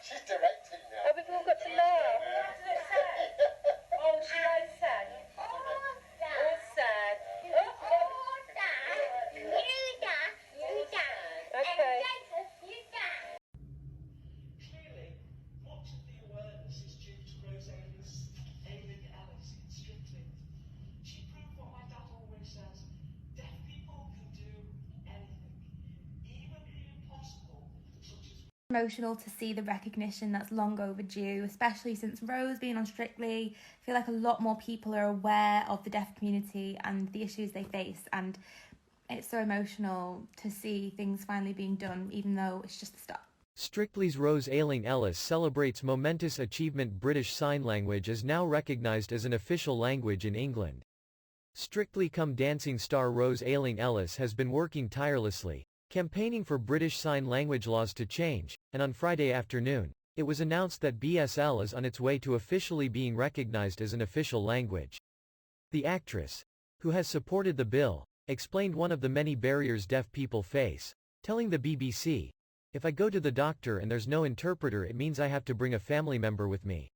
She's directing now. Oh, we've all got to laugh. Oh, she is sad. All sad. Okay. Clearly, much of the awareness is due to Rose Ayling Ellis in Strictly. She proved what my dad always says: deaf people can do anything, even the impossible, such as Emotional to see the recognition that's long overdue, especially since Rose being on Strictly. I feel like a lot more people are aware of the deaf community and the issues they face, and it's so emotional to see things finally being done, even though it's just the start. Strictly's Rose Ayling Ellis celebrates momentous achievement. British Sign Language is now recognised as an official language in England. Strictly Come Dancing star Rose Ayling Ellis has been working tirelessly, campaigning for British Sign Language laws to change, and on Friday afternoon, it was announced that BSL is on its way to officially being recognised as an official language. The actress, who has supported the bill, explained one of the many barriers deaf people face, telling the BBC, "If I go to the doctor and there's no interpreter, it means I have to bring a family member with me.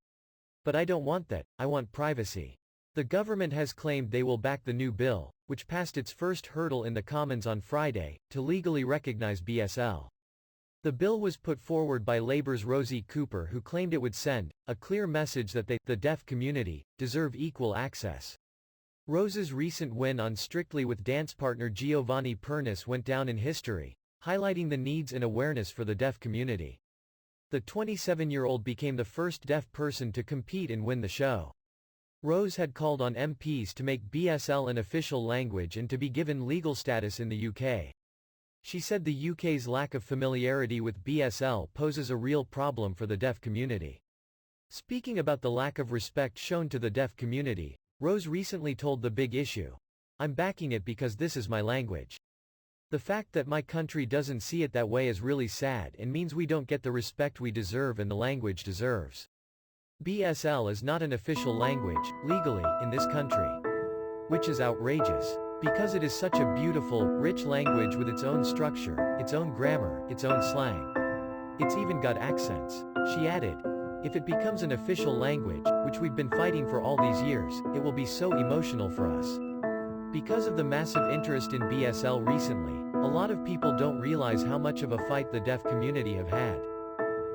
But I don't want that, I want privacy." The government has claimed they will back the new bill, which passed its first hurdle in the Commons on Friday, to legally recognise BSL. The bill was put forward by Labour's Rosie Cooper, who claimed it would send a clear message that they, the deaf community, deserve equal access. Rose's recent win on Strictly with dance partner Giovanni Pernis went down in history, highlighting the needs and awareness for the deaf community. The 27-year-old became the first deaf person to compete and win the show. Rose had called on MPs to make BSL an official language and to be given legal status in the UK. She said the UK's lack of familiarity with BSL poses a real problem for the deaf community. Speaking about the lack of respect shown to the deaf community, Rose recently told The Big Issue, "I'm backing it because this is my language. The fact that my country doesn't see it that way is really sad and means we don't get the respect we deserve and the language deserves. BSL is not an official language, legally, in this country. Which is outrageous. Because it is such a beautiful, rich language with its own structure, its own grammar, its own slang. It's even got accents." She added, "If it becomes an official language, which we've been fighting for all these years, it will be so emotional for us." Because of the massive interest in BSL recently, a lot of people don't realize how much of a fight the deaf community have had.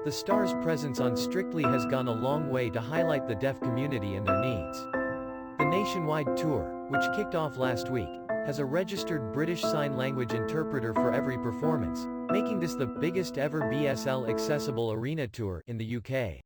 The star's presence on Strictly has gone a long way to highlight the deaf community and their needs. The nationwide tour, which kicked off last week, has a registered British Sign Language interpreter for every performance, making this the biggest ever BSL accessible arena tour in the UK.